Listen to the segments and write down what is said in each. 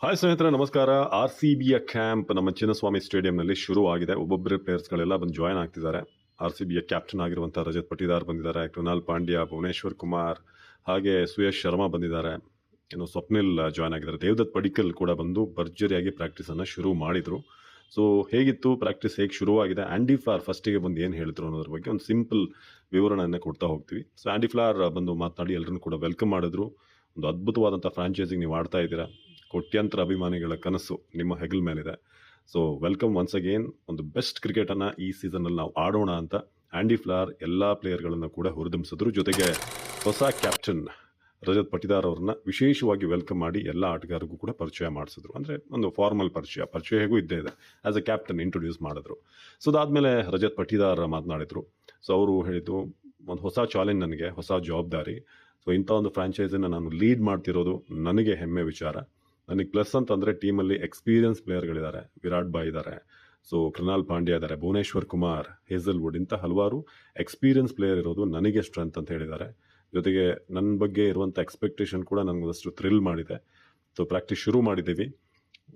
Hi ಸ್ನೇಹಿತರೆ, ನಮಸ್ಕಾರ. RCBಯ camp ನಮ್ಮ ಚಿನ್ನಸ್ವಾಮಿ ಸ್ಟೇಡಿಯಂನಲ್ಲಿ ಶುರು ಆಗಿದೆ. ಒಬ್ಬೊಬ್ಬರೇ ಪ್ಲೇಯರ್ಸ್ಗಳೆಲ್ಲ ಬಂದು ಜಾಯ್ನ್ ಆಗ್ತಿದ್ದಾರೆ. RCBಯ ಕ್ಯಾಪ್ಟನ್ ಆಗಿರುವಂಥ ರಜತ್ ಪಟಿದಾರ್ ಬಂದಿದ್ದಾರೆ, ಕೃಣಾಲ್ ಪಾಂಡ್ಯ, ಭುವನೇಶ್ವರ್ ಕುಮಾರ್, ಹಾಗೆ ಸುಯಶ್ ಶರ್ಮಾ ಬಂದಿದ್ದಾರೆ. ಇನ್ನು ಸ್ವಪ್ನಿಲ್ ಜಾಯ್ನ್ ಆಗಿದ್ದಾರೆ. ದೇವದತ್ ಪಡಿಕ್ಕಲ್ ಕೂಡ ಬಂದು ಭರ್ಜರಿಯಾಗಿ ಪ್ರಾಕ್ಟೀಸನ್ನು ಶುರು ಮಾಡಿದರು. ಸೊ ಹೇಗಿತ್ತು ಪ್ರಾಕ್ಟೀಸ್, ಹೇಗೆ ಶುರುವಾಗಿದೆ, ಆ್ಯಂಡಿ ಫ್ಲಾರ್ ಫಸ್ಟಿಗೆ ಬಂದು ಏನು ಹೇಳಿದ್ರು ಅನ್ನೋದ್ರ ಬಗ್ಗೆ ಒಂದು ಸಿಂಪಲ್ ವಿವರಣೆಯನ್ನು ಕೊಡ್ತಾ ಹೋಗ್ತೀವಿ. ಸೊ ಆ್ಯಂಡಿ ಫ್ಲಾರ್ ಬಂದು ಮಾತನಾಡಿ ಎಲ್ಲರನ್ನೂ ಕೂಡ ವೆಲ್ಕಮ್ ಮಾಡಿದ್ರು. ಒಂದು ಅದ್ಭುತವಾದಂಥ ಫ್ರಾಂಚೈಸಿಗೆ ನೀವು ಆಡ್ತಾ ಇದ್ದೀರಾ, ಕೋಟ್ಯಾಂತರ ಅಭಿಮಾನಿಗಳ ಕನಸು ನಿಮ್ಮ ಹೆಗಲ್ ಮೇಲಿದೆ. So welcome once again. ಒಂದು ಬೆಸ್ಟ್ ಕ್ರಿಕೆಟನ್ನು ಈ ಸೀಸನಲ್ಲಿ ನಾವು ಆಡೋಣ ಅಂತ ಆ್ಯಂಡಿ ಫ್ಲಾರ್ ಎಲ್ಲ ಪ್ಲೇಯರ್ಗಳನ್ನು ಕೂಡ ಹುರಿದುಂಬಿಸಿದ್ರು. ಜೊತೆಗೆ ಹೊಸ ಕ್ಯಾಪ್ಟನ್ ರಜತ್ ಪಟಿದಾರ್ ಅವ್ರನ್ನ ವಿಶೇಷವಾಗಿ ವೆಲ್ಕಮ್ ಮಾಡಿ ಎಲ್ಲ ಆಟಗಾರರಿಗೂ ಕೂಡ ಪರಿಚಯ ಮಾಡಿಸಿದ್ರು. ಅಂದರೆ ಒಂದು ಫಾರ್ಮಲ್ ಪರಿಚಯ ಹೇಗೂ ಇದ್ದೇ ಇದೆ. ಆ್ಯಸ್ ಎ ಕ್ಯಾಪ್ಟನ್ ಇಂಟ್ರೊಡ್ಯೂಸ್ ಮಾಡಿದ್ರು. ಸೊ ಅದಾದಮೇಲೆ ರಜತ್ ಪಟಿದಾರ್ ಮಾತನಾಡಿದರು. ಸೊ ಅವರು ಹೇಳಿದ್ದು, ಒಂದು ಹೊಸ ಚಾಲೆಂಜ್, ನನಗೆ ಹೊಸ ಜವಾಬ್ದಾರಿ. ಸೊ ಇಂಥ ಒಂದು ಫ್ರಾಂಚೈಸಿನ ನಾನು ಲೀಡ್ ಮಾಡ್ತಿರೋದು ನನಗೆ ಹೆಮ್ಮೆ ವಿಚಾರ. ನನಗೆ ಪ್ಲಸ್ ಅಂತಂದರೆ ಟೀಮಲ್ಲಿ ಎಕ್ಸ್ಪೀರಿಯನ್ಸ್ ಪ್ಲೇಯರ್ಗಳಿದ್ದಾರೆ. ವಿರಾಟ್ ಬಾಯ್ ಇದ್ದಾರೆ, ಸೊ ಕೃಣಾಲ್ ಪಾಂಡ್ಯ ಇದ್ದಾರೆ, ಭುವನೇಶ್ವರ್ ಕುಮಾರ್, ಹೇಸಲ್ವುಡ್, ಇಂಥ ಹಲವಾರು ಎಕ್ಸ್ಪೀರಿಯನ್ಸ್ ಪ್ಲೇಯರ್ ಇರೋದು ನನಗೆ ಸ್ಟ್ರೆಂತ್ ಅಂತ ಹೇಳಿದ್ದಾರೆ. ಜೊತೆಗೆ ನನ್ನ ಬಗ್ಗೆ ಇರುವಂಥ ಎಕ್ಸ್ಪೆಕ್ಟೇಷನ್ ಕೂಡ ನನಗೊಂದಷ್ಟು ಥ್ರಿಲ್ ಮಾಡಿದೆ. ಸೊ ಪ್ರಾಕ್ಟೀಸ್ ಶುರು ಮಾಡಿದ್ದೀವಿ.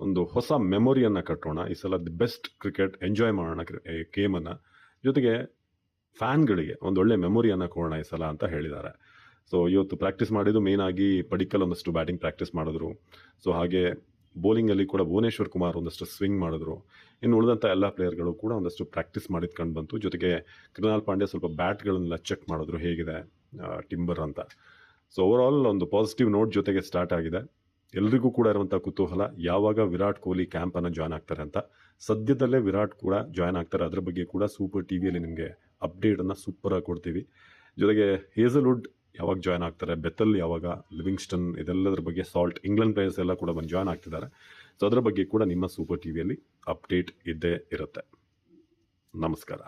ಒಂದು ಹೊಸ ಮೆಮೊರಿಯನ್ನು ಕಟ್ಟೋಣ ಈ ಸಲ. ದಿ ಬೆಸ್ಟ್ ಕ್ರಿಕೆಟ್ ಎಂಜಾಯ್ ಮಾಡೋಣ ಗೇಮನ್ನು. ಜೊತೆಗೆ ಫ್ಯಾನ್ಗಳಿಗೆ ಒಂದು ಒಳ್ಳೆ ಮೆಮೊರಿಯನ್ನು ಕೊಡೋಣ ಈ ಸಲ ಅಂತ ಹೇಳಿದ್ದಾರೆ. ಸೊ ಇವತ್ತು ಪ್ರಾಕ್ಟೀಸ್ ಮಾಡಿದ್ದು ಮೇನ್ ಆಗಿ ಪಡಿಕ್ಕಲ್ ಒಂದಷ್ಟು ಬ್ಯಾಟಿಂಗ್ ಪ್ರಾಕ್ಟೀಸ್ ಮಾಡಿದ್ರು. ಸೊ ಹಾಗೆ ಬೌಲಿಂಗಲ್ಲಿ ಕೂಡ ಭುವನೇಶ್ವರ್ ಕುಮಾರ್ ಒಂದಷ್ಟು ಸ್ವಿಂಗ್ ಮಾಡಿದ್ರು. ಇನ್ನು ಉಳಿದಂಥ ಎಲ್ಲ ಪ್ಲೇಯರ್ಗಳು ಕೂಡ ಒಂದಷ್ಟು ಪ್ರಾಕ್ಟೀಸ್ ಮಾಡಿದ್ದು ಕಂಡು ಬಂತು. ಜೊತೆಗೆ ಕೃಣಾಲ್ ಪಾಂಡ್ಯ ಸ್ವಲ್ಪ ಬ್ಯಾಟ್ಗಳನ್ನೆಲ್ಲ ಚೆಕ್ ಮಾಡಿದ್ರು, ಹೇಗಿದೆ ಟಿಂಬರ್ ಅಂತ. ಸೊ ಓವರಾಲ್ ಒಂದು ಪಾಸಿಟಿವ್ ನೋಟ್ ಜೊತೆಗೆ ಸ್ಟಾರ್ಟ್ ಆಗಿದೆ. ಎಲ್ರಿಗೂ ಕೂಡ ಇರುವಂಥ ಕುತೂಹಲ, ಯಾವಾಗ ವಿರಾಟ್ ಕೊಹ್ಲಿ ಕ್ಯಾಂಪನ್ನು ಜಾಯ್ನ್ ಆಗ್ತಾರೆ ಅಂತ. ಸದ್ಯದಲ್ಲೇ ವಿರಾಟ್ ಕೂಡ ಜಾಯ್ನ್ ಆಗ್ತಾರೆ. ಅದರ ಬಗ್ಗೆ ಕೂಡ ಸೂಪರ್ ಟಿವಿಯಲ್ಲಿ ನಿಮಗೆ ಅಪ್ಡೇಟನ್ನು ಸೂಪರಾಗಿ ಕೊಡ್ತೀವಿ. ಜೊತೆಗೆ ಹೇಸಲ್ವುಡ್ ಯಾವಾಗ ಜಾಯ್ನ್ ಆಗ್ತಾರೆ, ಬೆತಲ್ ಯಾವಾಗ, ಲಿವಿಂಗ್ಸ್ಟನ್, ಇದೆಲ್ಲದರ ಬಗ್ಗೆ, ಸಾಲ್ಟ್, ಇಂಗ್ಲೆಂಡ್ ಪ್ಲೇಯರ್ಸ್ ಎಲ್ಲ ಕೂಡ ಬಂದು ಜಾಯ್ನ್ ಆಗ್ತಿದ್ದಾರೆ. ಸೊ ಅದರ ಬಗ್ಗೆ ಕೂಡ ನಿಮ್ಮ ಸೂಪರ್ ಟಿವಿಯಲ್ಲಿ ಅಪ್ಡೇಟ್ ಇದ್ದೇ ಇರುತ್ತೆ. ನಮಸ್ಕಾರ.